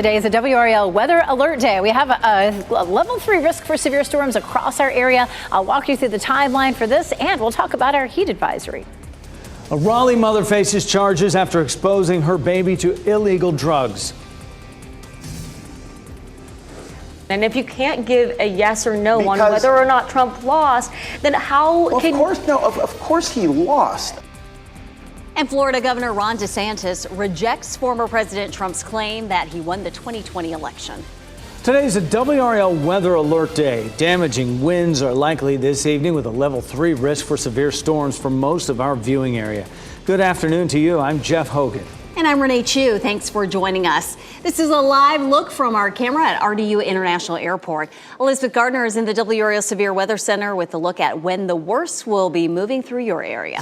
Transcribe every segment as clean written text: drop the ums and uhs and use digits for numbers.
Today is a WRAL weather alert day. We have a level 3 risk for severe storms across our area. I'll walk you through the timeline for this, and we'll talk about our heat advisory. A Raleigh mother faces charges after exposing her baby to illegal drugs. And if you can't give a yes or no on Because- whether or not Trump lost, then how Well, can... Of course he lost. And Florida Governor Ron DeSantis rejects former President Trump's claim that he won the 2020 election. Today's a WRAL weather alert day. Damaging winds are likely this evening with a level 3 risk for severe storms for most of our viewing area. Good afternoon to you. I'm Jeff Hogan. And I'm Renee Chu. Thanks for joining us. This is a live look from our camera at RDU International Airport. Elizabeth Gardner is in the WRAL Severe Weather Center with a look at when the worst will be moving through your area.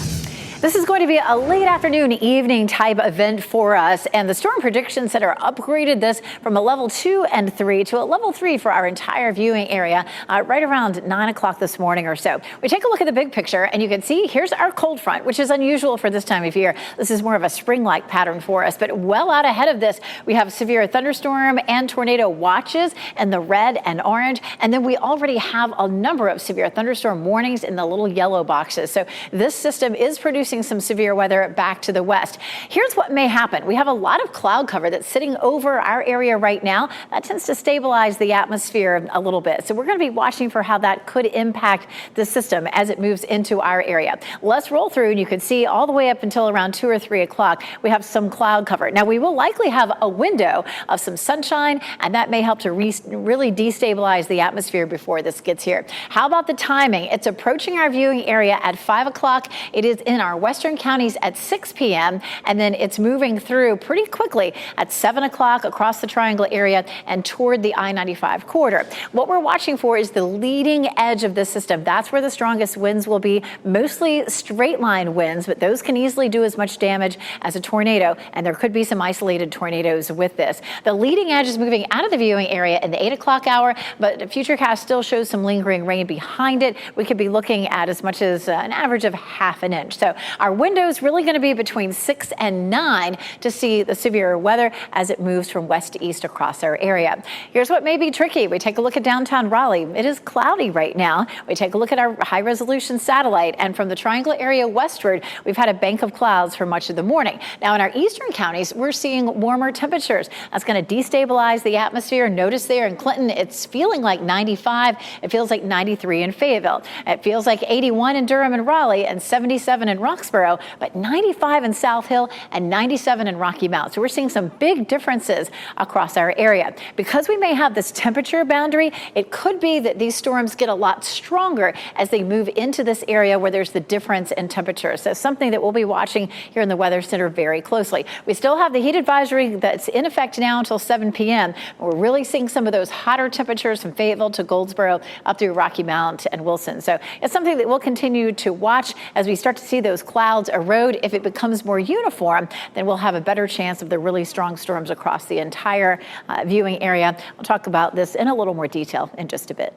This is going to be a late afternoon, evening type event for us, and the Storm Prediction Center upgraded this from a level 2 and 3 to a level 3 for our entire viewing area right around 9 o'clock this morning or so. We take a look at the big picture, and you can see here's our cold front, which is unusual for this time of year. This is more of a spring-like pattern for us, but well out ahead of this, we have severe thunderstorm and tornado watches in the red and orange, and then we already have a number of severe thunderstorm warnings in the little yellow boxes. So this system is producing some severe weather back to the west. Here's what may happen. We have a lot of cloud cover that's sitting over our area right now. That tends to stabilize the atmosphere a little bit. So we're going to be watching for how that could impact the system as it moves into our area. Let's roll through, and you can see all the way up until around 2 or 3 o'clock, we have some cloud cover. Now, we will likely have a window of some sunshine, and that may help to really destabilize the atmosphere before this gets here. How about the timing? It's approaching our viewing area at 5 o'clock. It is in our western counties at 6 p.m. and then it's moving through pretty quickly at 7 o'clock across the Triangle area and toward the I-95 corridor. What we're watching for is the leading edge of this system. That's where the strongest winds will be, mostly straight line winds, but those can easily do as much damage as a tornado, and there could be some isolated tornadoes with this. The leading edge is moving out of the viewing area in the 8 o'clock hour, but the Futurecast still shows some lingering rain behind it. We could be looking at as much as an average of ½ an inch. So our window is really going to be between 6 and 9 to see the severe weather as it moves from west to east across our area. Here's what may be tricky. We take a look at downtown Raleigh. It is cloudy right now. We take a look at our high resolution satellite, and from the Triangle area westward, we've had a bank of clouds for much of the morning. Now in our eastern counties, we're seeing warmer temperatures. That's going to destabilize the atmosphere. Notice there in Clinton, it's feeling like 95. It feels like 93 in Fayetteville. It feels like 81 in Durham and Raleigh and 77 in Roxborough, but 95 in South Hill and 97 in Rocky Mount. So we're seeing some big differences across our area. Because we may have this temperature boundary, it could be that these storms get a lot stronger as they move into this area where there's the difference in temperature. So something that we'll be watching here in the Weather Center very closely. We still have the heat advisory that's in effect now until 7 p.m. We're really seeing some of those hotter temperatures from Fayetteville to Goldsboro up through Rocky Mount and Wilson. So it's something that we'll continue to watch as we start to see those clouds erode. If it becomes more uniform, then we'll have a better chance of the really strong storms across the entire viewing area. We'll talk about this in a little more detail in just a bit.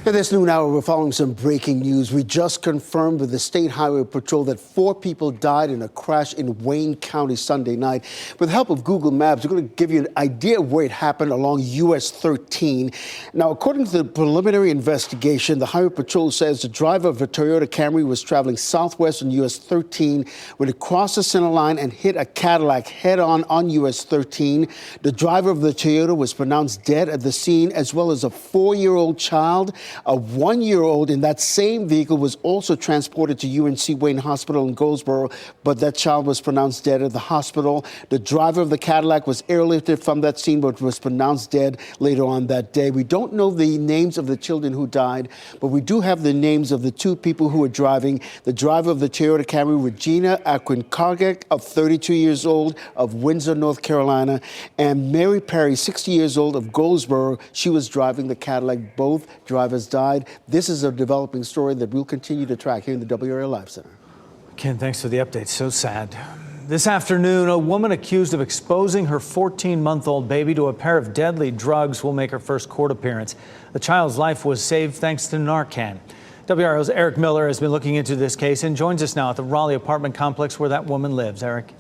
At this noon hour, we're following some breaking news. We just confirmed with the State Highway Patrol that 4 people died in a crash in Wayne County Sunday night. With the help of Google Maps, we're going to give you an idea of where it happened along US 13. Now, according to the preliminary investigation, the Highway Patrol says the driver of a Toyota Camry was traveling southwest on US 13 when it crossed the center line and hit a Cadillac head-on on US 13. The driver of the Toyota was pronounced dead at the scene, as well as a 4-year-old child. A 1-year-old in that same vehicle was also transported to UNC Wayne Hospital in Goldsboro, but that child was pronounced dead at the hospital. The driver of the Cadillac was airlifted from that scene, but was pronounced dead later on that day. We don't know the names of the children who died, but we do have the names of the 2 people who were driving. The driver of the Toyota Camry, Regina Aquincagek, of 32 years old, of Windsor, North Carolina, and Mary Perry, 60 years old, of Goldsboro. She was driving the Cadillac. Both drivers died. This is a developing story that we'll continue to track here in the WRAL Live Center. Ken, thanks for the update. So sad. This afternoon, a woman accused of exposing her 14-month-old baby to a pair of deadly drugs will make her first court appearance. The child's life was saved thanks to Narcan. WRAL's Eric Miller has been looking into this case and joins us now at the Raleigh apartment complex where that woman lives. Eric.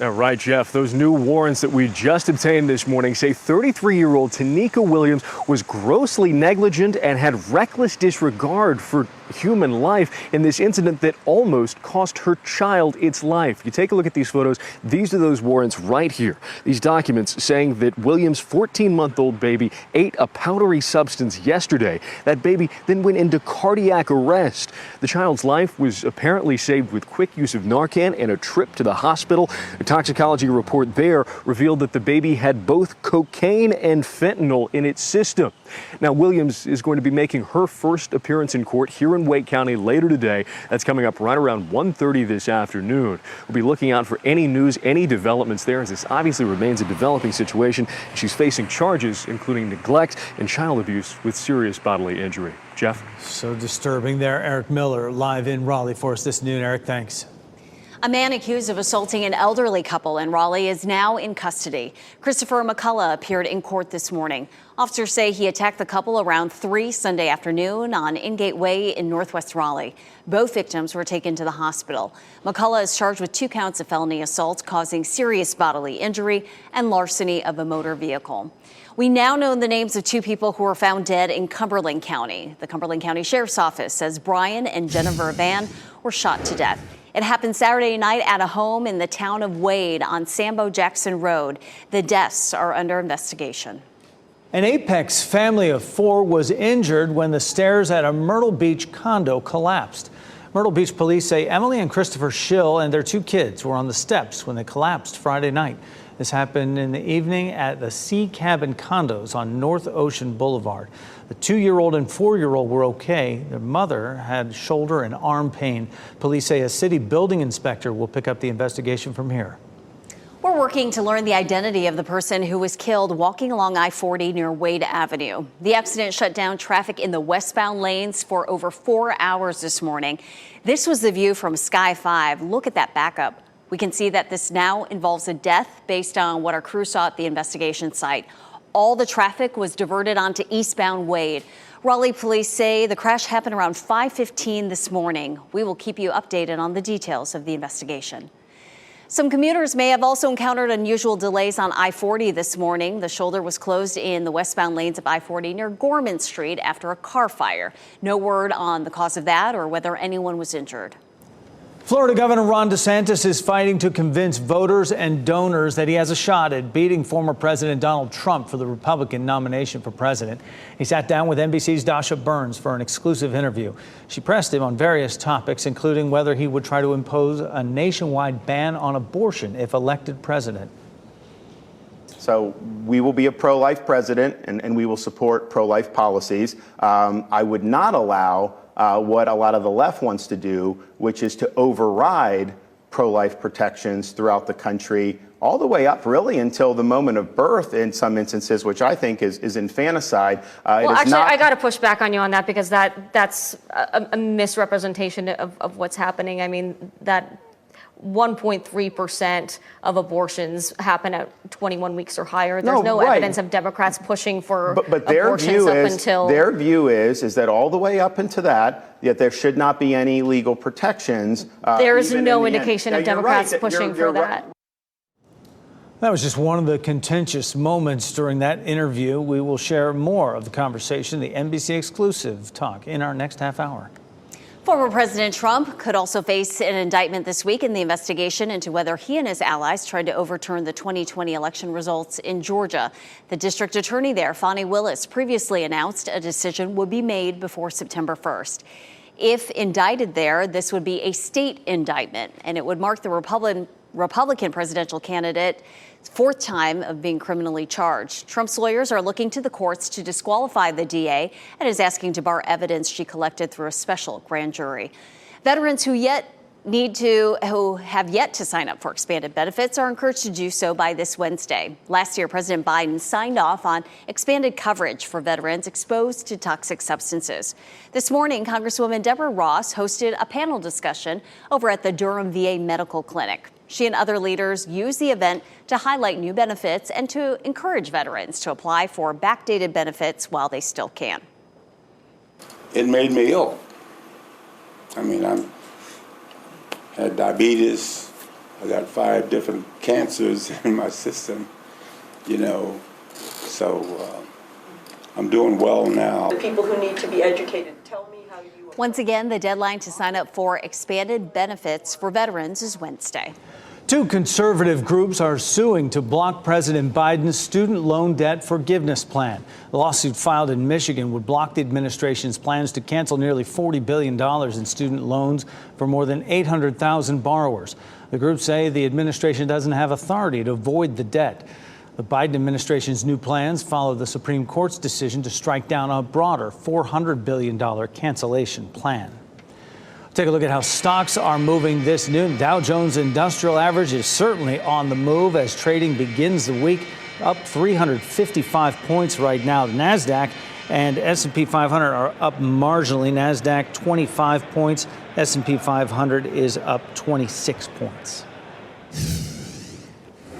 All right, Jeff, those new warrants that we just obtained this morning say 33-year-old Tanika Williams was grossly negligent and had reckless disregard for human life in this incident that almost cost her child its life. You take a look at these photos. These are those warrants right here. These documents saying that Williams' 14-month-old baby ate a powdery substance yesterday. That baby then went into cardiac arrest. The child's life was apparently saved with quick use of Narcan and a trip to the hospital. A toxicology report there revealed that the baby had both cocaine and fentanyl in its system. Now, Williams is going to be making her first appearance in court here in Wake County later today. That's coming up right around 1:30 this afternoon. We'll be looking out for any news, any developments there, as this obviously remains a developing situation. She's facing charges including neglect and child abuse with serious bodily injury. Jeff? So disturbing there. Eric Miller live in Raleigh for us this noon. Eric, thanks. A man accused of assaulting an elderly couple in Raleigh is now in custody. Christopher McCullough appeared in court this morning. Officers say he attacked the couple around 3 Sunday afternoon on Ingate Way in Northwest Raleigh. Both victims were taken to the hospital. McCullough is charged with 2 counts of felony assault causing serious bodily injury and larceny of a motor vehicle. We now know the names of 2 people who were found dead in Cumberland County. The Cumberland County Sheriff's Office says Brian and Jennifer Van were shot to death. It happened Saturday night at a home in the town of Wade on Sambo Jackson Road. The deaths are under investigation. An Apex family of 4 was injured when the stairs at a Myrtle Beach condo collapsed. Myrtle Beach police say Emily and Christopher Schill and their 2 kids were on the steps when they collapsed Friday night. This happened in the evening at the Sea Cabin condos on North Ocean Boulevard. The 2-year-old and 4-year-old were okay. Their mother had shoulder and arm pain. Police say a city building inspector will pick up the investigation from here. We're working to learn the identity of the person who was killed walking along I-40 near Wade Avenue. The accident shut down traffic in the westbound lanes for over 4 hours this morning. This was the view from Sky 5. Look at that backup. We can see that this now involves a death based on what our crew saw at the investigation site. All the traffic was diverted onto eastbound Wade. Raleigh police say the crash happened around 5:15 this morning. We will keep you updated on the details of the investigation. Some commuters may have also encountered unusual delays on I-40 this morning. The shoulder was closed in the westbound lanes of I-40 near Gorman Street after a car fire. No word on the cause of that or whether anyone was injured. Florida Governor Ron DeSantis is fighting to convince voters and donors that he has a shot at beating former President Donald Trump for the Republican nomination for president. He sat down with NBC's Dasha Burns for an exclusive interview. She pressed him on various topics, including whether he would try to impose a nationwide ban on abortion if elected president. So we will be a pro-life president, and we will support pro-life policies. I would not allow what a lot of the left wants to do, which is to override pro-life protections throughout the country, all the way up really until the moment of birth in some instances, which I think is infanticide. Well, actually, I got to push back on you on that because that's a misrepresentation of what's happening. I mean, that 1.3% of abortions happen at 21 weeks or higher. There's no right. evidence of Democrats pushing for but their abortions view up is, until... Their view is that all the way up into that, yet there should not be any legal protections. There is no indication of Democrats pushing for that. That was just one of the contentious moments during that interview. We will share more of the conversation, the NBC exclusive talk, in our next half hour. Former President Trump could also face an indictment this week in the investigation into whether he and his allies tried to overturn the 2020 election results in Georgia. The district attorney there, Fani Willis, previously announced a decision would be made before September 1st. If indicted there, this would be a state indictment, and it would mark the Republican presidential candidate's 4th time of being criminally charged. Trump's lawyers are looking to the courts to disqualify the DA and is asking to bar evidence she collected through a special grand jury. Veterans who have yet to sign up for expanded benefits are encouraged to do so by this Wednesday. Last year, President Biden signed off on expanded coverage for veterans exposed to toxic substances. This morning, Congresswoman Deborah Ross hosted a panel discussion over at the Durham VA Medical Clinic. She and other leaders used the event to highlight new benefits and to encourage veterans to apply for backdated benefits while they still can. It made me ill. I mean, I had diabetes, I got 5 different cancers in my system, so I'm doing well now. The people who need to be educated, tell me how you... Once again, the deadline to sign up for expanded benefits for veterans is Wednesday. 2 conservative groups are suing to block President Biden's student loan debt forgiveness plan. The lawsuit filed in Michigan would block the administration's plans to cancel nearly $40 billion in student loans for more than 800,000 borrowers. The groups say the administration doesn't have authority to void the debt. The Biden administration's new plans follow the Supreme Court's decision to strike down a broader $400 billion cancellation plan. Take a look at how stocks are moving this noon. Dow Jones Industrial Average is certainly on the move as trading begins the week, up 355 points right now. The NASDAQ and S&P 500 are up marginally. NASDAQ 25 points. S&P 500 is up 26 points.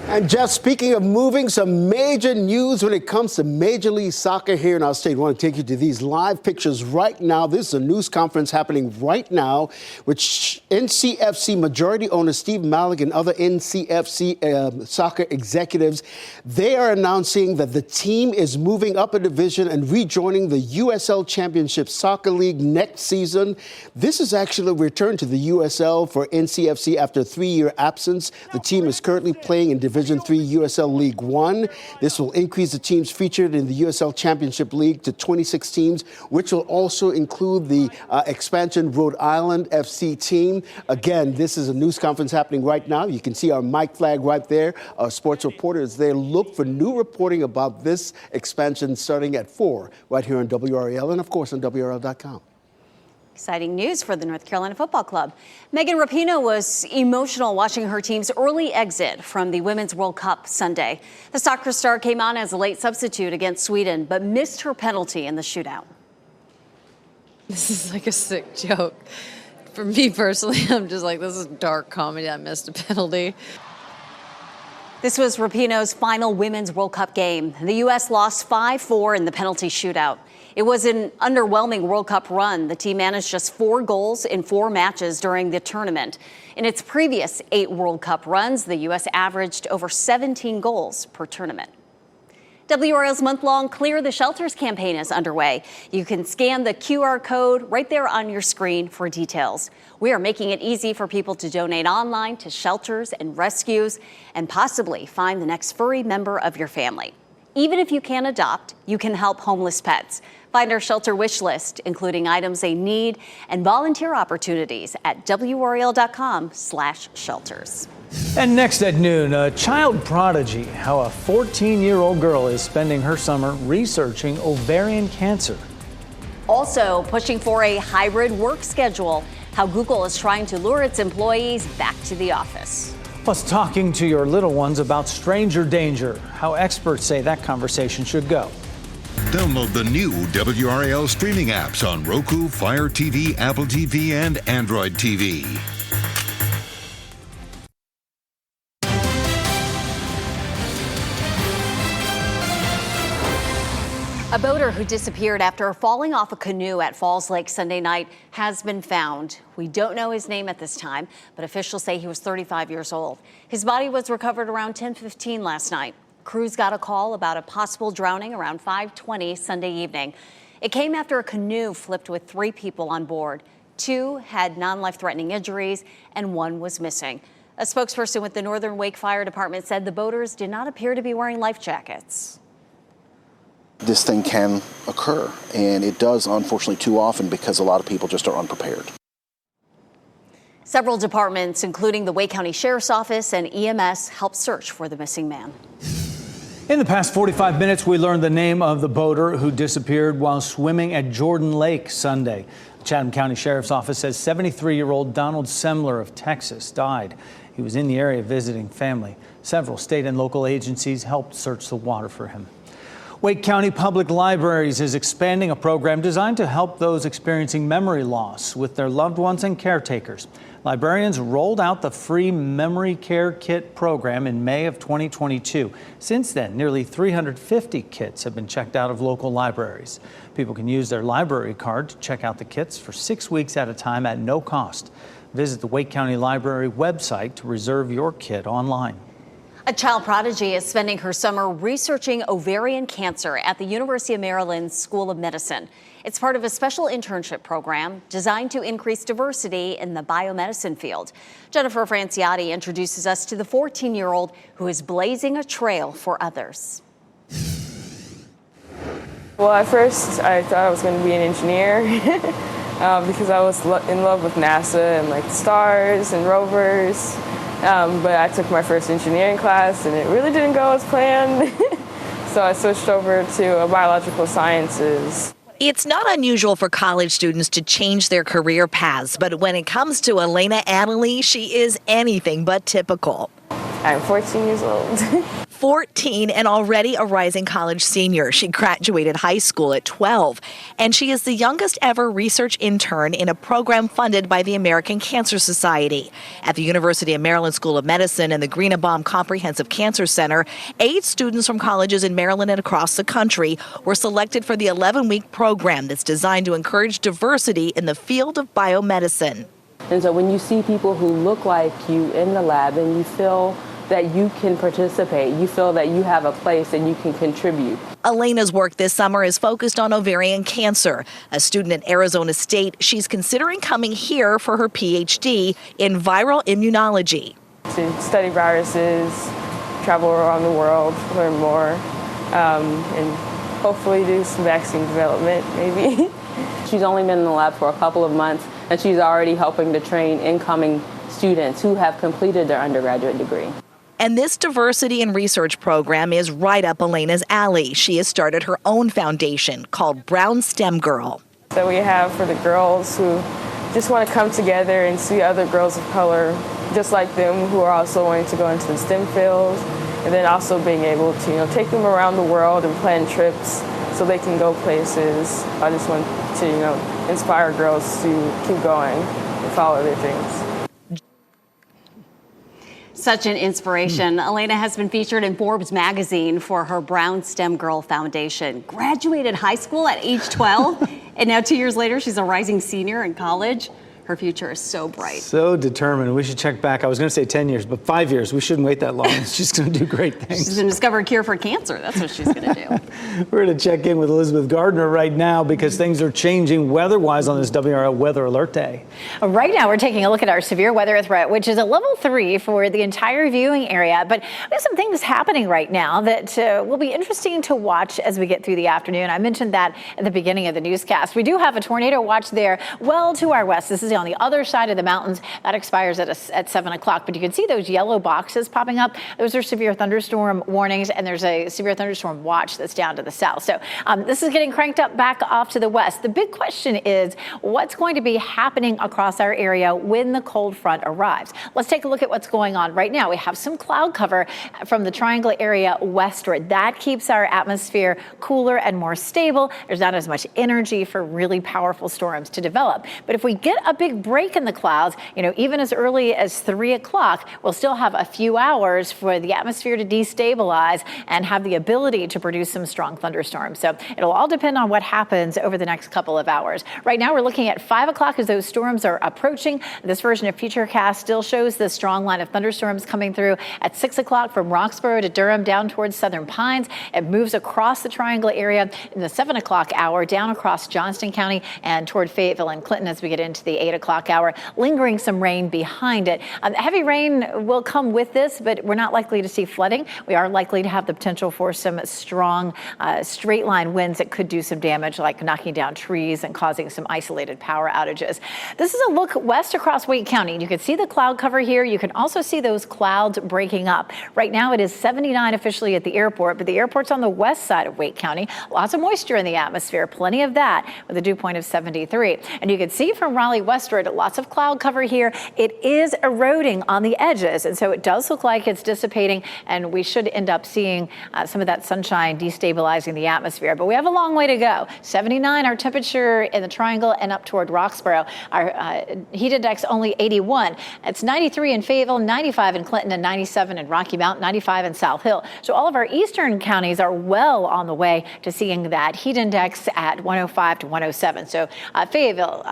And just speaking of moving, some major news when it comes to Major League Soccer here in our state. I want to take you to these live pictures right now. This is a news conference happening right now, which NCFC majority owner Steve Malik and other NCFC soccer executives, they are announcing that the team is moving up a division and rejoining the USL Championship Soccer League next season. This is actually a return to the USL for NCFC after a 3-year absence. The team is currently playing in Division 3 USL League 1. This will increase the teams featured in the USL Championship League to 26 teams, which will also include the expansion Rhode Island FC team. Again, this is a news conference happening right now. You can see our mic flag right there. Our sports reporter is there. Look for new reporting about this expansion starting at 4 right here on WRAL and, of course, on WRAL.com. Exciting news for the North Carolina Football Club. Megan Rapinoe was emotional watching her team's early exit from the Women's World Cup Sunday. The soccer star came on as a late substitute against Sweden, but missed her penalty in the shootout. This is like a sick joke. For me personally, I'm just like, this is dark comedy. I missed a penalty. This was Rapinoe's final Women's World Cup game. The U.S. lost 5-4 in the penalty shootout. It was an underwhelming World Cup run. The team managed just 4 goals in 4 matches during the tournament. In its previous 8 World Cup runs, the U.S. averaged over 17 goals per tournament. WRAL's month-long Clear the Shelters campaign is underway. You can scan the QR code right there on your screen for details. We are making it easy for people to donate online to shelters and rescues and possibly find the next furry member of your family. Even if you can't adopt, you can help homeless pets. Find our shelter wish list, including items they need and volunteer opportunities at WRAL.com/shelters. And next at noon, a child prodigy, how a 14-year-old girl is spending her summer researching ovarian cancer. Also pushing for a hybrid work schedule, how Google is trying to lure its employees back to the office. Plus, talking to your little ones about stranger danger, how experts say that conversation should go. Download the new WRAL streaming apps on Roku, Fire TV, Apple TV, and Android TV. A boater who disappeared after falling off a canoe at Falls Lake Sunday night has been found. We don't know his name at this time, but officials say he was 35 years old. His body was recovered around 10:15 last night. Crews got a call about a possible drowning around 5:20 Sunday evening. It came after a canoe flipped with 3 people on board. 2 had non-life-threatening injuries and 1 was missing. A spokesperson with the Northern Wake Fire Department said the boaters did not appear to be wearing life jackets. This thing can occur, and it does, unfortunately, too often because a lot of people just are unprepared. Several departments, including the Wake County Sheriff's Office and EMS, helped search for the missing man. In the past 45 minutes, we learned the name of the boater who disappeared while swimming at Jordan Lake Sunday. The Chatham County Sheriff's Office says 73-year-old Donald Semler of Texas died. He was in the area visiting family. Several state and local agencies helped search the water for him. Wake County Public Libraries is expanding a program designed to help those experiencing memory loss with their loved ones and caretakers. Librarians rolled out the free Memory Care Kit program in May of 2022. Since then, nearly 350 kits have been checked out of local libraries. People can use their library card to check out the kits for 6 weeks at a time at no cost. Visit the Wake County Library website to reserve your kit online. A child prodigy is spending her summer researching ovarian cancer at the University of Maryland School of Medicine. It's part of a special internship program designed to increase diversity in the biomedicine field. Jennifer Franciotti introduces us to the 14-year-old who is blazing a trail for others. Well, at first I thought I was going to be an engineer because I was in love with NASA and like stars and rovers. But I took my first engineering class and it really didn't go as planned. So I switched over to biological sciences. It's not unusual for college students to change their career paths, but when it comes to Elena Annalee, she is anything but typical. I'm 14 years old. 14 and already a rising college senior. She graduated high school at 12, and she is the youngest ever research intern in a program funded by the American Cancer Society. At the University of Maryland School of Medicine and the Greenebaum Comprehensive Cancer Center, 8 students from colleges in Maryland and across the country were selected for the 11-week program that's designed to encourage diversity in the field of biomedicine. And so when you see people who look like you in the lab and you feel that you can participate, you feel that you have a place and you can contribute. Elena's work this summer is focused on ovarian cancer. A student at Arizona State, she's considering coming here for her PhD in viral immunology. To study viruses, travel around the world, learn more, and hopefully do some vaccine development, maybe. She's only been in the lab for a couple of months, and she's already helping to train incoming students who have completed their undergraduate degree. And this diversity and research program is right up Elena's alley. She has started her own foundation called Brown STEM Girl. So we have for the girls who just want to come together and see other girls of color just like them who are also wanting to go into the STEM fields, and then also being able to take them around the world and plan trips so they can go places. I just want to inspire girls to keep going and follow their dreams. Such an inspiration. Elena has been featured in Forbes magazine for her Brown STEM Girl Foundation. Graduated high school at age 12, and now 2 years later, she's a rising senior in college. Her future is so bright. So determined. We should check back. I was going to say 10 years, but 5 years. We shouldn't wait that long. She's going to do great things. She's going to discover a cure for cancer. That's what she's going to do. We're going to check in with Elizabeth Gardner right now because things are changing weather-wise on this WRAL Weather Alert Day. Right now, we're taking a look at our severe weather threat, which is a level 3 for the entire viewing area. But we have some things happening right now that will be interesting to watch as we get through the afternoon. I mentioned that at the beginning of the newscast. We do have a tornado watch there well to our west. This is on the other side of the mountains. That expires at 7 o'clock. But you can see those yellow boxes popping up. Those are severe thunderstorm warnings, and there's a severe thunderstorm watch that's down to the south. So this is getting cranked up back off to the west. The big question is what's going to be happening across our area when the cold front arrives. Let's take a look at what's going on right now. We have some cloud cover from the triangle area westward. That keeps our atmosphere cooler and more stable. There's not as much energy for really powerful storms to develop. But if we get a big break in the clouds, even as early as 3 o'clock, we'll still have a few hours for the atmosphere to destabilize and have the ability to produce some strong thunderstorms. So it'll all depend on what happens over the next couple of hours. Right now, we're looking at 5 o'clock as those storms are approaching. This version of Futurecast still shows the strong line of thunderstorms coming through at 6 o'clock from Roxborough to Durham down towards Southern Pines. It moves across the triangle area in the 7 o'clock hour down across Johnston County and toward Fayetteville and Clinton as we get into the 8 o'clock hour, lingering some rain behind it. Heavy rain will come with this, but we're not likely to see flooding. We are likely to have the potential for some strong straight line winds that could do some damage, like knocking down trees and causing some isolated power outages. This is a look west across Wake County. You can see the cloud cover here. You can also see those clouds breaking up. Right now it is 79 officially at the airport, but the airport's on the west side of Wake County. Lots of moisture in the atmosphere, plenty of that with a dew point of 73. And you can see from Raleigh westward, lots of cloud cover here. It is eroding on the edges, and so it does look like it's dissipating, and we should end up seeing some of that sunshine destabilizing the atmosphere. But we have a long way to go. 79 our temperature in the triangle and up toward Roxborough. Our heat index only 81. It's 93 in Fayetteville, 95 in Clinton, and 97 in Rocky Mount, 95 in South Hill. So all of our eastern counties are well on the way to seeing that heat index at 105 to 107. So Fayetteville,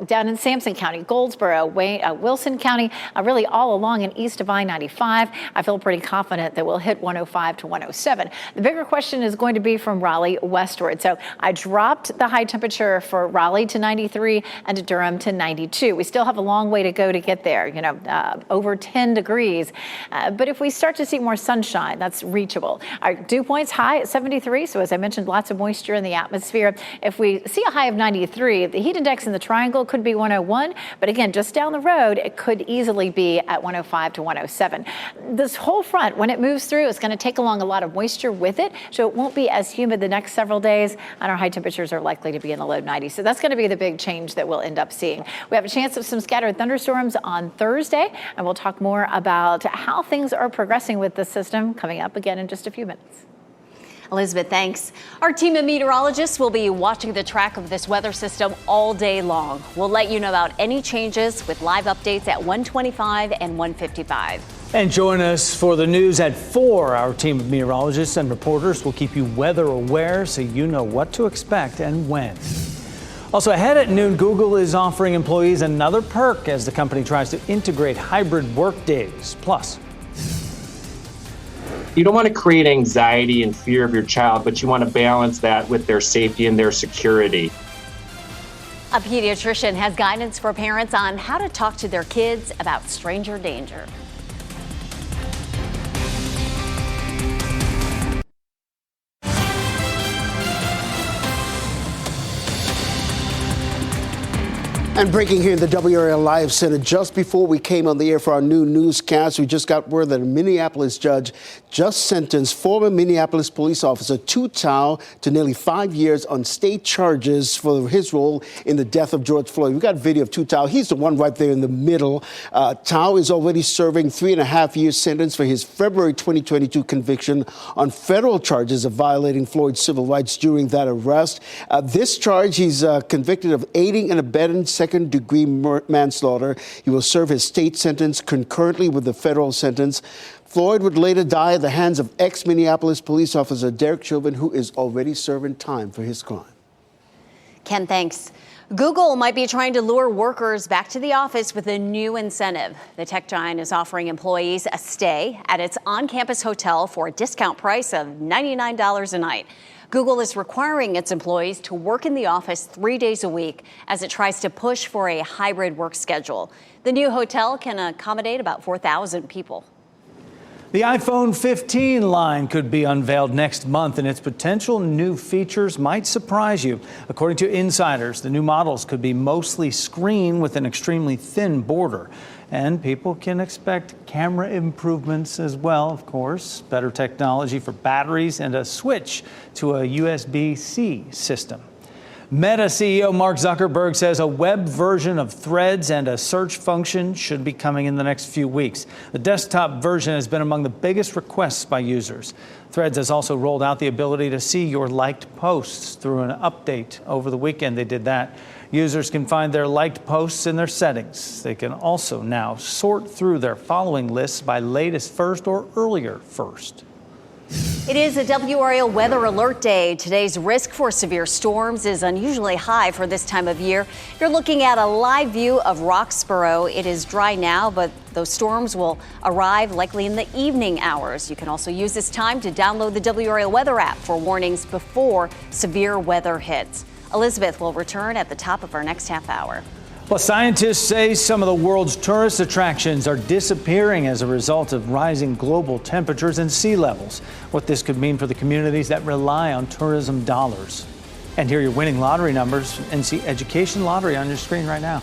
down in St. Sampson County, Goldsboro, Wilson County, really all along and east of I-95. I feel pretty confident that we'll hit 105 to 107. The bigger question is going to be from Raleigh westward. So I dropped the high temperature for Raleigh to 93 and to Durham to 92. We still have a long way to go to get there, over 10 degrees. But if we start to see more sunshine, that's reachable. Our dew points high at 73. So as I mentioned, lots of moisture in the atmosphere. If we see a high of 93, the heat index in the triangle could be 101. But again, just down the road, it could easily be at 105 to 107. This whole front, when it moves through, it's going to take along a lot of moisture with it. So it won't be as humid the next several days. And our high temperatures are likely to be in the low 90s. So that's going to be the big change that we'll end up seeing. We have a chance of some scattered thunderstorms on Thursday. And we'll talk more about how things are progressing with this system coming up again in just a few minutes. Elizabeth, thanks. Our team of meteorologists will be watching the track of this weather system all day long. We'll let you know about any changes with live updates at 1:25 and 1:55. And join us for the news at 4. Our team of meteorologists and reporters will keep you weather aware so you know what to expect and when. Also ahead at noon, Google is offering employees another perk as the company tries to integrate hybrid work days. Plus, you don't want to create anxiety and fear of your child, but you want to balance that with their safety and their security. A pediatrician has guidance for parents on how to talk to their kids about stranger danger. And breaking here in the WRAL Live Center, just before we came on the air for our new newscast, we just got word that a Minneapolis judge just sentenced former Minneapolis police officer Tu Tao to nearly 5 years on state charges for his role in the death of George Floyd. We got video of Tu Tao. He's the one right there in the middle. Tao is already serving 3.5 years sentence for his February 2022 conviction on federal charges of violating Floyd's civil rights during that arrest. This charge, he's convicted of aiding and abetting second-degree manslaughter. He will serve his state sentence concurrently with the federal sentence. Floyd would later die at the hands of ex-Minneapolis police officer Derek Chauvin, who is already serving time for his crime. Ken, thanks. Google might be trying to lure workers back to the office with a new incentive. The tech giant is offering employees a stay at its on-campus hotel for a discount price of $99 a night. Google is requiring its employees to work in the office 3 days a week as it tries to push for a hybrid work schedule. The new hotel can accommodate about 4,000 people. the iPhone 15 line could be unveiled next month, and its potential new features might surprise you. According to insiders, the new models could be mostly screen with an extremely thin border. And people can expect camera improvements as well, of course, better technology for batteries and a switch to a USB-C system. Meta CEO Mark Zuckerberg says a web version of Threads and a search function should be coming in the next few weeks. The desktop version has been among the biggest requests by users. Threads has also rolled out the ability to see your liked posts through an update. Over the weekend, they did that. Users can find their liked posts in their settings. They can also now sort through their following lists by latest first or earlier first. It is a WRAL weather alert day. Today's risk for severe storms is unusually high for this time of year. You're looking at a live view of Roxborough. It is dry now, but those storms will arrive likely in the evening hours. You can also use this time to download the WRAL weather app for warnings before severe weather hits. Elizabeth will return at the top of our next half hour. Well, scientists say some of the world's tourist attractions are disappearing as a result of rising global temperatures and sea levels. What this could mean for the communities that rely on tourism dollars. And here are your winning lottery numbers. NC Education Lottery on your screen right now.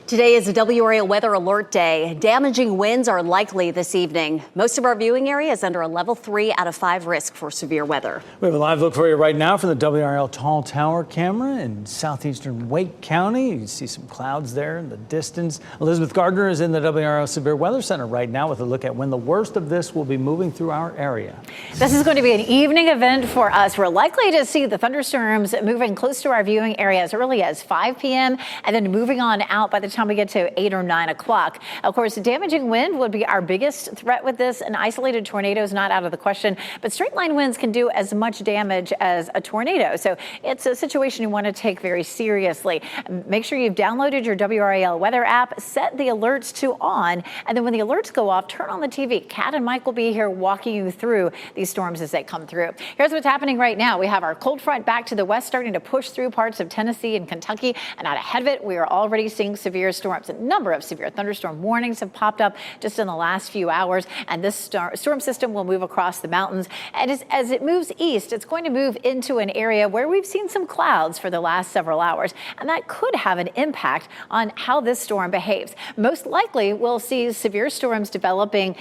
Today is a WRAL weather alert day. Damaging winds are likely this evening. Most of our viewing area is under a level 3 out of 5 risk for severe weather. We have a live look for you right now from the WRAL Tall Tower camera in southeastern Wake County. You can see some clouds there in the distance. Elizabeth Gardner is in the WRAL Severe Weather Center right now with a look at when the worst of this will be moving through our area. This is going to be an evening event for us. We're likely to see the thunderstorms moving close to our viewing area as early as 5 p.m. and then moving on out by the time time we get to 8 or 9 o'clock. Of course, damaging wind would be our biggest threat with this. An isolated tornado is not out of the question, but straight line winds can do as much damage as a tornado. So it's a situation you want to take very seriously. Make sure you've downloaded your WRAL weather app, set the alerts to on, and then when the alerts go off, turn on the TV. Kat and Mike will be here walking you through these storms as they come through. Here's what's happening right now. We have our cold front back to the west starting to push through parts of Tennessee and Kentucky, and out ahead of it, we are already seeing severe storms. A number of severe thunderstorm warnings have popped up just in the last few hours, and this storm system will move across the mountains. And as it moves east, it's going to move into an area where we've seen some clouds for the last several hours, and that could have an impact on how this storm behaves. Most likely, we'll see severe storms developing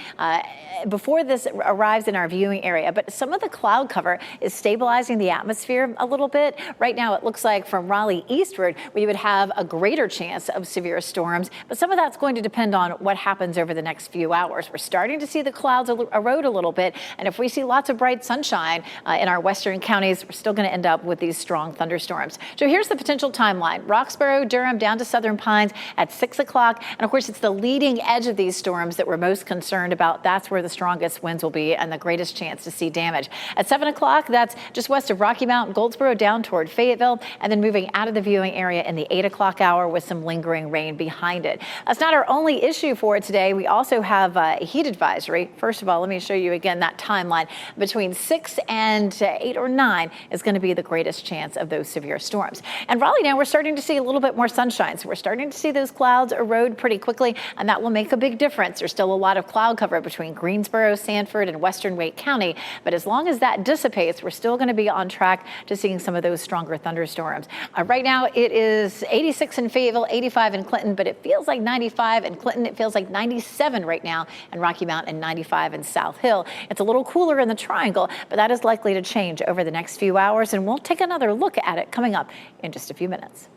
before this arrives in our viewing area, but some of the cloud cover is stabilizing the atmosphere a little bit. Right now, it looks like from Raleigh eastward, we would have a greater chance of severe storms, but some of that's going to depend on what happens over the next few hours. We're starting to see the clouds erode a little bit, and if we see lots of bright sunshine in our western counties, we're still going to end up with these strong thunderstorms. So here's the potential timeline. Roxborough, Durham, down to Southern Pines at 6 o'clock, and of course, it's the leading edge of these storms that we're most concerned about. That's where the strongest winds will be and the greatest chance to see damage. At 7 o'clock, that's just west of Rocky Mount, Goldsboro, down toward Fayetteville, and then moving out of the viewing area in the 8 o'clock hour with some lingering rain behind it. That's not our only issue for today. We also have a heat advisory. First of all, let me show you again that timeline. Between 6 and 8 or 9 is going to be the greatest chance of those severe storms. And Raleigh now, we're starting to see a little bit more sunshine. So we're starting to see those clouds erode pretty quickly, and that will make a big difference. There's still a lot of cloud cover between Greensboro, Sanford, and western Wake County. But as long as that dissipates, we're still going to be on track to seeing some of those stronger thunderstorms. Right now, it is 86 in Fayetteville, 85 in Clinton, but it feels like 95 in Clinton. It feels like 97 right now in Rocky Mount and 95 in South Hill. It's a little cooler in the Triangle, but that is likely to change over the next few hours, and we'll take another look at it coming up in just a few minutes.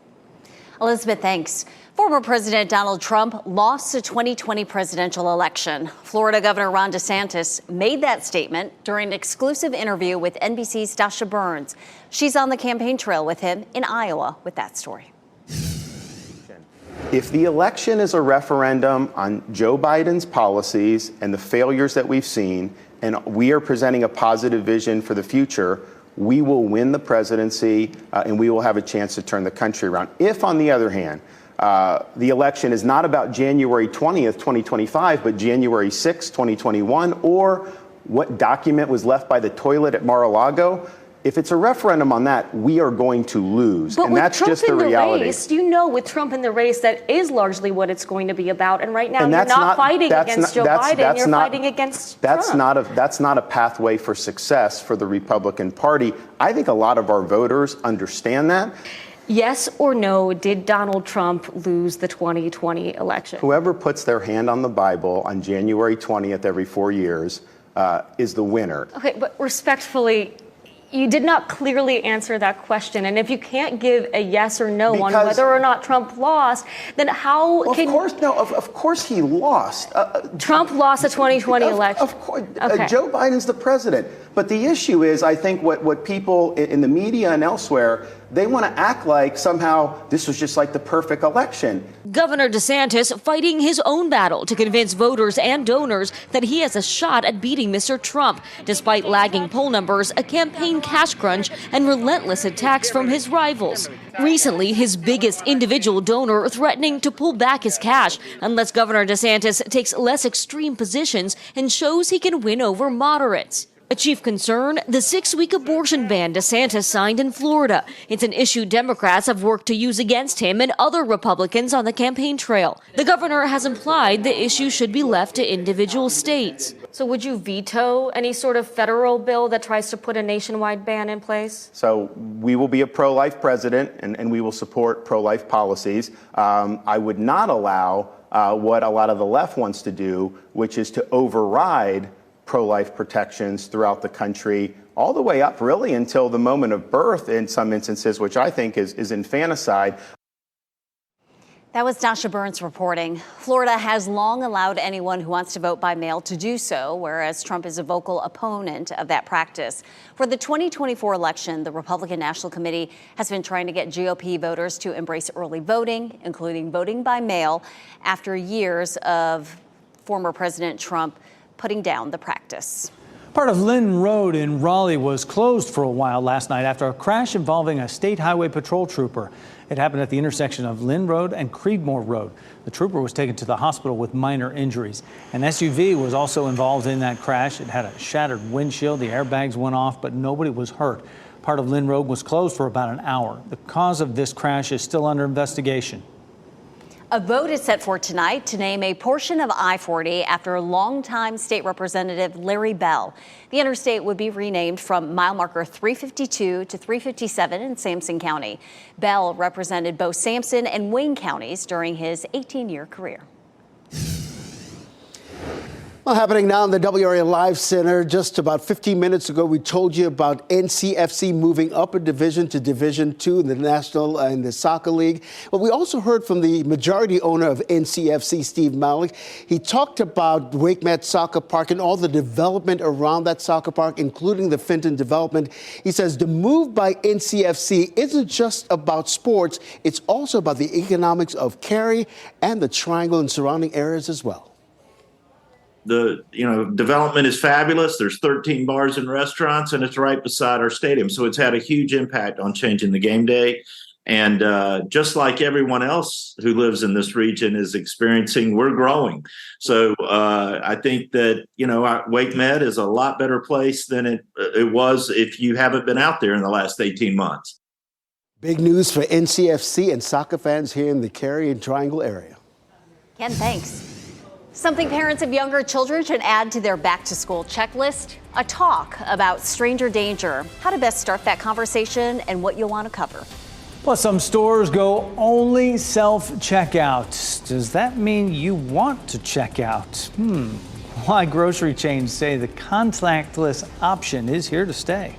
Elizabeth, thanks. Former President Donald Trump lost the 2020 presidential election. Florida Governor Ron DeSantis made that statement during an exclusive interview with NBC's Dasha Burns. She's on the campaign trail with him in Iowa with that story. If the election is a referendum on Joe Biden's policies and the failures that we've seen, and we are presenting a positive vision for the future, we will win the presidency and we will have a chance to turn the country around. If, on the other hand, the election is not about January 20th, 2025, but January 6th, 2021, or what document was left by the toilet at Mar-a-Lago, if it's a referendum on that, we are going to lose. But and that's Trump just the reality. Race, you know, with Trump in the race, that is largely what it's going to be about. And right now, you're not fighting against Joe Biden. You're fighting against Trump. That's not a pathway for success for the Republican Party. I think a lot of our voters understand that. Yes or no, did Donald Trump lose the 2020 election? Whoever puts their hand on the Bible on January 20th every 4 years is the winner. Okay, but respectfully, you did not clearly answer that question. And if you can't give a yes or no on whether or not Trump lost, then how can... Of course he lost. Trump lost the 2020 election. Of course. Okay. Joe Biden's the president. But the issue is, I think what people in the media and elsewhere, they want to act like somehow this was just like the perfect election. Governor DeSantis fighting his own battle to convince voters and donors that he has a shot at beating Mr. Trump, despite lagging poll numbers, a campaign cash crunch, and relentless attacks from his rivals. Recently, his biggest individual donor threatening to pull back his cash unless Governor DeSantis takes less extreme positions and shows he can win over moderates. A chief concern, the 6-week abortion ban DeSantis signed in Florida. It's an issue Democrats have worked to use against him and other Republicans on the campaign trail. The governor has implied the issue should be left to individual states. So would you veto any sort of federal bill that tries to put a nationwide ban in place? So we will be a pro-life president, and we will support pro-life policies. I would not allow what a lot of the left wants to do, which is to override pro-life protections throughout the country, all the way up really until the moment of birth in some instances, which I think is infanticide. That was Dasha Burns reporting. Florida has long allowed anyone who wants to vote by mail to do so, whereas Trump is a vocal opponent of that practice. For the 2024 election, the Republican National Committee has been trying to get GOP voters to embrace early voting, including voting by mail, after years of former President Trump putting down the practice. Part of Lynn Road in Raleigh was closed for a while last night after a crash involving a state highway patrol trooper. It happened at the intersection of Lynn Road and Creedmoor Road. The trooper was taken to the hospital with minor injuries. An SUV was also involved in that crash. It had a shattered windshield. The airbags went off, but nobody was hurt. Part of Lynn Road was closed for about an hour. The cause of this crash is still under investigation. A vote is set for tonight to name a portion of I-40 after longtime state representative Larry Bell. The interstate would be renamed from mile marker 352 to 357 in Sampson County. Bell represented both Sampson and Wayne counties during his 18-year career. Well, happening now in the WRAL Live Center. Just about 15 minutes ago, we told you about NCFC moving up a division to Division II in the National and the Soccer League. But we also heard from the majority owner of NCFC, Steve Malik. He talked about Wake Met Soccer Park and all the development around that soccer park, including the Fenton development. He says the move by NCFC isn't just about sports. It's also about the economics of Cary and the Triangle and surrounding areas as well. The development is fabulous. There's 13 bars and restaurants, and it's right beside our stadium. So it's had a huge impact on changing the game day. And just like everyone else who lives in this region is experiencing, we're growing. So I think that, Wake Med is a lot better place than it was if you haven't been out there in the last 18 months. Big news for NCFC and soccer fans here in the Cary and Triangle area. Ken, thanks. Something parents of younger children should add to their back-to-school checklist: a talk about stranger danger, how to best start that conversation, and what you'll want to cover. Plus, some stores go only self-checkout. Does that mean you want to check out? Why grocery chains say the contactless option is here to stay.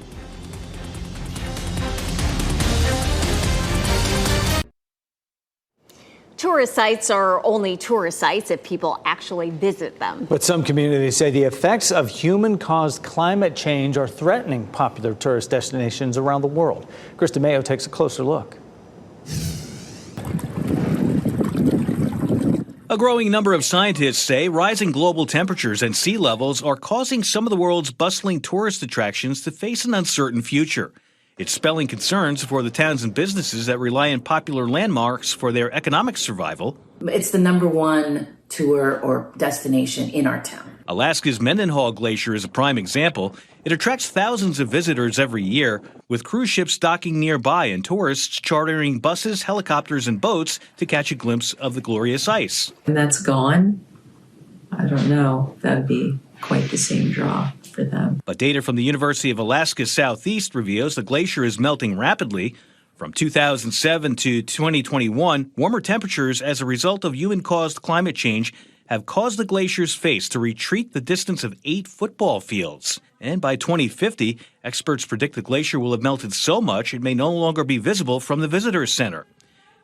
Tourist sites are only tourist sites if people actually visit them. But some communities say the effects of human-caused climate change are threatening popular tourist destinations around the world. Krista Mayo takes a closer look. A growing number of scientists say rising global temperatures and sea levels are causing some of the world's bustling tourist attractions to face an uncertain future. It's spelling concerns for the towns and businesses that rely on popular landmarks for their economic survival. It's the #1 tour or destination in our town. Alaska's Mendenhall Glacier is a prime example. It attracts thousands of visitors every year, with cruise ships docking nearby and tourists chartering buses, helicopters, and boats to catch a glimpse of the glorious ice. And that's gone. I don't know. That would be quite the same draw for them. But data from the University of Alaska Southeast reveals the glacier is melting rapidly. From 2007 to 2021, warmer temperatures as a result of human-caused climate change have caused the glacier's face to retreat the distance of 8 football fields. And by 2050, experts predict the glacier will have melted so much it may no longer be visible from the visitor center.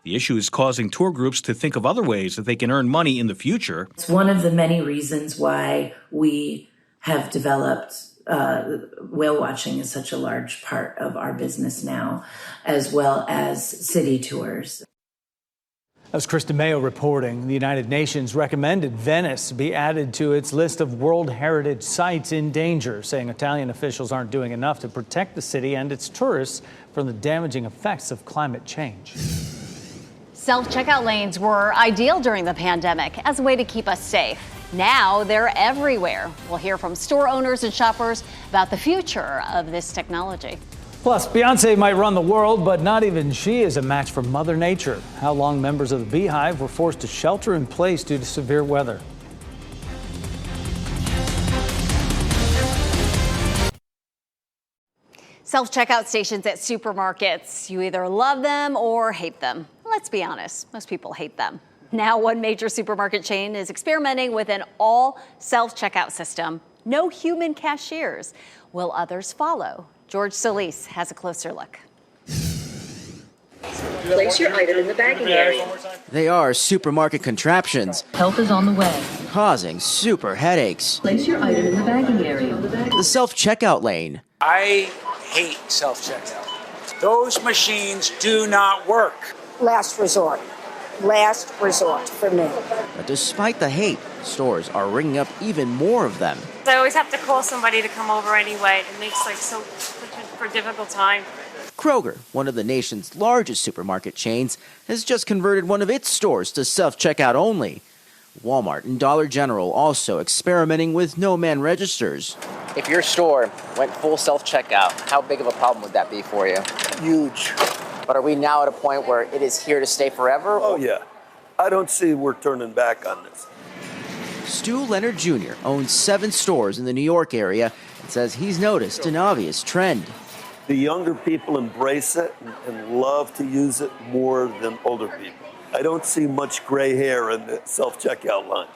The issue is causing tour groups to think of other ways that they can earn money in the future. It's one of the many reasons why we have developed whale watching is such a large part of our business now, as well as city tours. As Krista Mayo reporting, the United Nations recommended Venice be added to its list of World Heritage Sites in danger, saying Italian officials aren't doing enough to protect the city and its tourists from the damaging effects of climate change. Self-checkout lanes were ideal during the pandemic as a way to keep us safe. Now they're everywhere. We'll hear from store owners and shoppers about the future of this technology. Plus, Beyonce might run the world, but not even she is a match for Mother Nature. How long members of the Beehive were forced to shelter in place due to severe weather. Self-checkout stations at supermarkets. You either love them or hate them. Let's be honest, most people hate them. Now, one major supermarket chain is experimenting with an all self-checkout system. No human cashiers. Will others follow? George Solis has a closer look. Place your item in the bagging area. They are supermarket contraptions. Help is on the way. Causing super headaches. Place your item in the bagging area. The self-checkout lane. I hate self-checkout. Those machines do not work. Last resort. Last resort for me. But despite the hate, stores are ringing up even more of them. I always have to call somebody to come over anyway. It makes such a difficult time. Kroger, one of the nation's largest supermarket chains, has just converted one of its stores to self-checkout only. Walmart and Dollar General also experimenting with no-man registers. If your store went full self-checkout, how big of a problem would that be for you? Huge. But are we now at a point where it is here to stay forever? Oh, yeah. I don't see we're turning back on this. Stu Leonard Jr. owns 7 stores in the New York area and says he's noticed an obvious trend. The younger people embrace it and love to use it more than older people. I don't see much gray hair in the self-checkout line.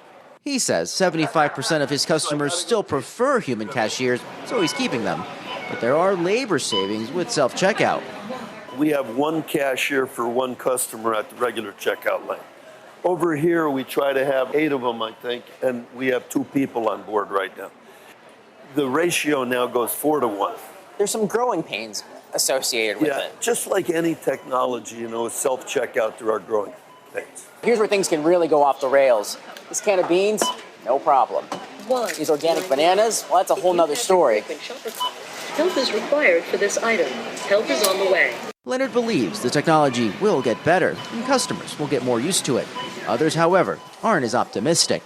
He says 75% of his customers still prefer human cashiers, so he's keeping them. But there are labor savings with self-checkout. We have one cashier for one customer at the regular checkout lane. Over here, we try to have 8 of them, I think, and we have 2 people on board right now. The ratio now goes 4 to 1. There's some growing pains associated with it. Just like any technology, self-checkout, there are growing pains. Here's where things can really go off the rails. This can of beans, no problem. These organic bananas, well, that's a whole nother story. Help is required for this item. Help is on the way. Leonard believes the technology will get better and customers will get more used to it. Others, however, aren't as optimistic.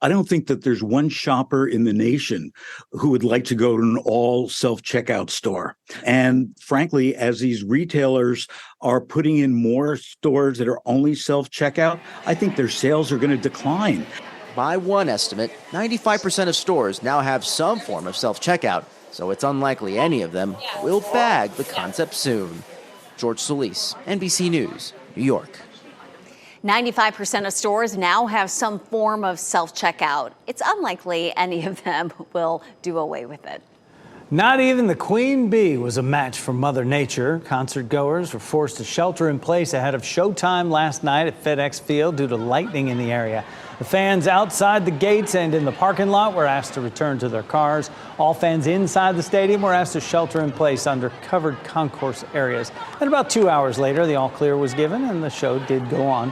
I don't think that there's one shopper in the nation who would like to go to an all self-checkout store. And frankly, as these retailers are putting in more stores that are only self-checkout, I think their sales are going to decline. By one estimate, 95% of stores now have some form of self-checkout, so it's unlikely any of them will bag the concept soon. George Solis, NBC News, New York. 95% of stores now have some form of self-checkout. It's unlikely any of them will do away with it. Not even the queen bee was a match for Mother Nature. Concert goers were forced to shelter in place ahead of showtime last night at FedEx Field due to lightning in the area. The fans outside the gates and in the parking lot were asked to return to their cars. All fans inside the stadium were asked to shelter in place under covered concourse areas. And about 2 hours later, the all clear was given and the show did go on.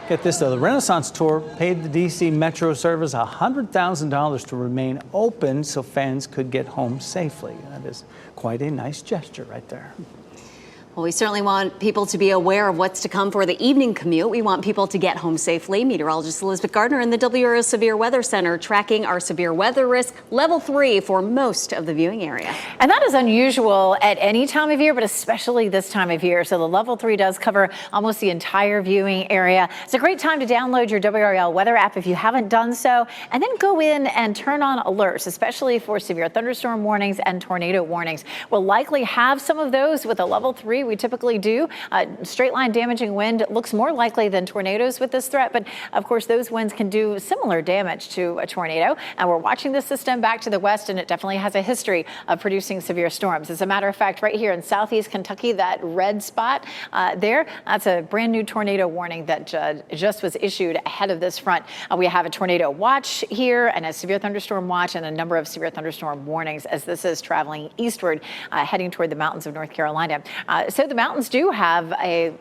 Get this, though, the Renaissance Tour paid the D.C. Metro Service $100,000 to remain open so fans could get home safely. That is quite a nice gesture right there. Well, we certainly want people to be aware of what's to come for the evening commute. We want people to get home safely. Meteorologist Elizabeth Gardner in the WRAL Severe Weather Center tracking our severe weather risk level 3 for most of the viewing area. And that is unusual at any time of year, but especially this time of year. So the level 3 does cover almost the entire viewing area. It's a great time to download your WRAL weather app if you haven't done so, and then go in and turn on alerts, especially for severe thunderstorm warnings and tornado warnings. We'll likely have some of those with a level 3. We typically do. Straight line damaging wind looks more likely than tornadoes with this threat, but of course those winds can do similar damage to a tornado. And we're watching the system back to the west, and it definitely has a history of producing severe storms. As a matter of fact, right here in southeast Kentucky, that red spot there, that's a brand new tornado warning that just was issued ahead of this front. We have a tornado watch here and a severe thunderstorm watch and a number of severe thunderstorm warnings as this is traveling eastward, heading toward the mountains of North Carolina. So the mountains do have a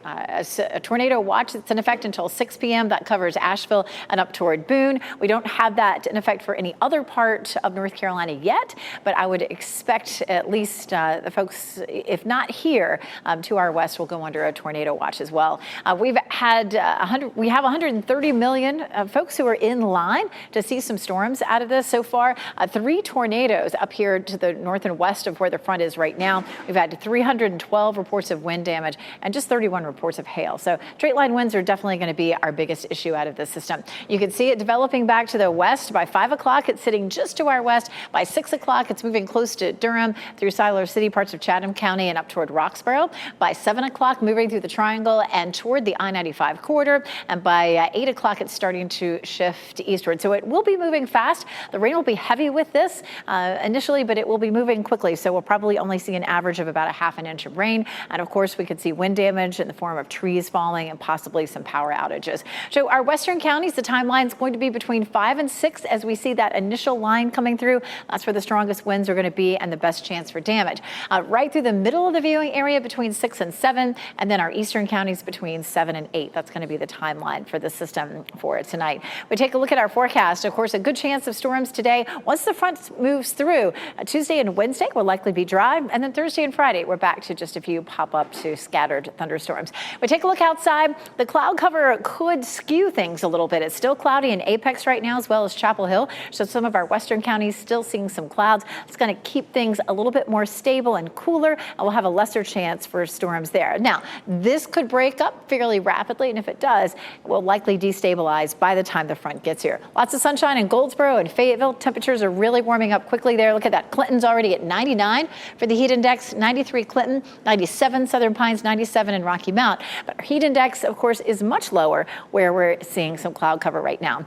tornado watch that's in effect until 6 p.m. That covers Asheville and up toward Boone. We don't have that in effect for any other part of North Carolina yet, but I would expect at least the folks, if not here, to our west will go under a tornado watch as well. We have 130 million folks who are in line to see some storms out of this so far. 3 tornadoes up here to the north and west of where the front is right now. We've had 312 reports of wind damage and just 31 reports of hail. So straight line winds are definitely going to be our biggest issue out of this system. You can see it developing back to the west. By 5 o'clock, it's sitting just to our west. By 6 o'clock, it's moving close to Durham through Siler City, parts of Chatham County, and up toward Roxborough. By 7 o'clock, moving through the Triangle and toward the I-95 corridor. And by 8 o'clock, it's starting to shift eastward. So it will be moving fast. The rain will be heavy with this initially, but it will be moving quickly. So we'll probably only see an average of about a half an inch of rain. And of course, we could see wind damage in the form of trees falling and possibly some power outages. So our western counties, the timeline is going to be between 5 and 6 as we see that initial line coming through. That's where the strongest winds are going to be and the best chance for damage. Right through the middle of the viewing area between 6 and 7, and then our eastern counties between 7 and 8. That's going to be the timeline for the system for tonight. We take a look at our forecast. Of course, a good chance of storms today. Once the front moves through, Tuesday and Wednesday will likely be dry, and then Thursday and Friday, we're back to just a few pop-up to scattered thunderstorms. We take a look outside. The cloud cover could skew things a little bit. It's still cloudy in Apex right now, as well as Chapel Hill. So some of our western counties still seeing some clouds. It's going to keep things a little bit more stable and cooler, and we'll have a lesser chance for storms there. Now, this could break up fairly rapidly, and if it does, it will likely destabilize by the time the front gets here. Lots of sunshine in Goldsboro and Fayetteville. Temperatures are really warming up quickly there. Look at that. Clinton's already at 99 for the heat index, 93 Clinton, 97 Southern Pines, 97 in Rocky Mount. But our heat index, of course, is much lower where we're seeing some cloud cover right now.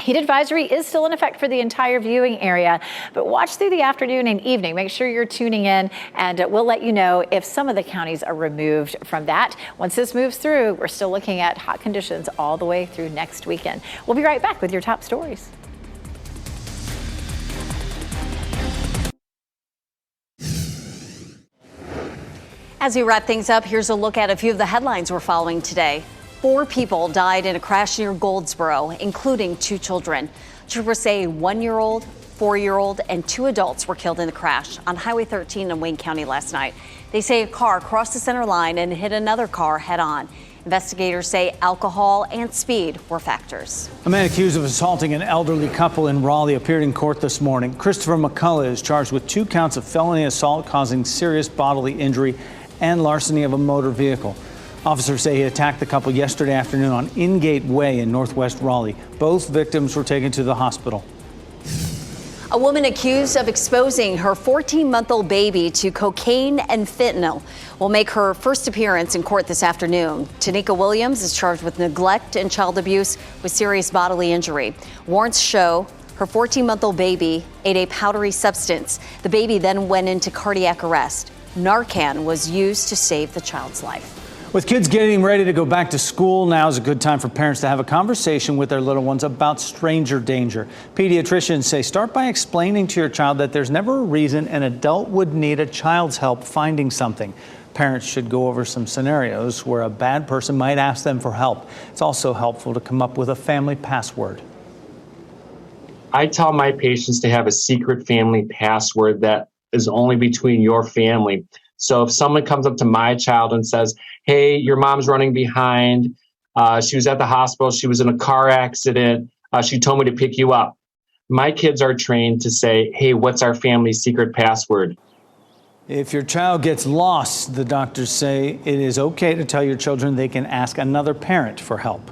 Heat advisory is still in effect for the entire viewing area, but watch through the afternoon and evening. Make sure you're tuning in, and we'll let you know if some of the counties are removed from that. Once this moves through, we're still looking at hot conditions all the way through next weekend. We'll be right back with your top stories. As we wrap things up, here's a look at a few of the headlines we're following today. 4 people died in a crash near Goldsboro, including 2 children. Troopers say a 1-year-old, 4-year-old, and 2 adults were killed in the crash on Highway 13 in Wayne County last night. They say a car crossed the center line and hit another car head on. Investigators say alcohol and speed were factors. A man accused of assaulting an elderly couple in Raleigh appeared in court this morning. Christopher McCullough is charged with 2 counts of felony assault causing serious bodily injury and larceny of a motor vehicle. Officers say he attacked the couple yesterday afternoon on Ingate Way in northwest Raleigh. Both victims were taken to the hospital. A woman accused of exposing her 14-month-old baby to cocaine and fentanyl will make her first appearance in court this afternoon. Tanika Williams is charged with neglect and child abuse with serious bodily injury. Warrants show her 14-month-old baby ate a powdery substance. The baby then went into cardiac arrest. Narcan was used to save the child's life. With kids getting ready to go back to school, now is a good time for parents to have a conversation with their little ones about stranger danger. Pediatricians say start by explaining to your child that there's never a reason an adult would need a child's help finding something. Parents should go over some scenarios where a bad person might ask them for help. It's also helpful to come up with a family password. I tell my patients to have a secret family password that is only between your family. So if someone comes up to my child and says, hey, your mom's running behind, she was at the hospital, she was in a car accident, she told me to pick you up. My kids are trained to say, hey, what's our family's secret password? If your child gets lost, the doctors say it is okay to tell your children they can ask another parent for help.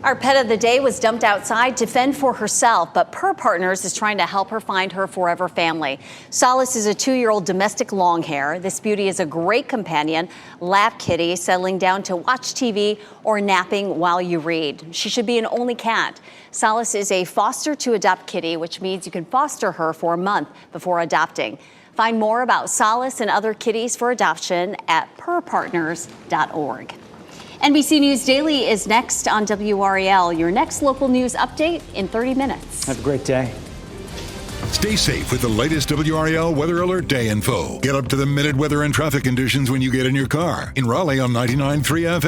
Our pet of the day was dumped outside to fend for herself, but Purr Partners is trying to help her find her forever family. Solace is a 2-year-old domestic longhair. This beauty is a great companion, lap kitty, settling down to watch TV or napping while you read. She should be an only cat. Solace is a foster to adopt kitty, which means you can foster her for a month before adopting. Find more about Solace and other kitties for adoption at purrpartners.org. NBC News Daily is next on WRAL. Your next local news update in 30 minutes. Have a great day. Stay safe with the latest WRAL Weather Alert Day info. Get up to the minute weather and traffic conditions when you get in your car. In Raleigh on 99.3 FM.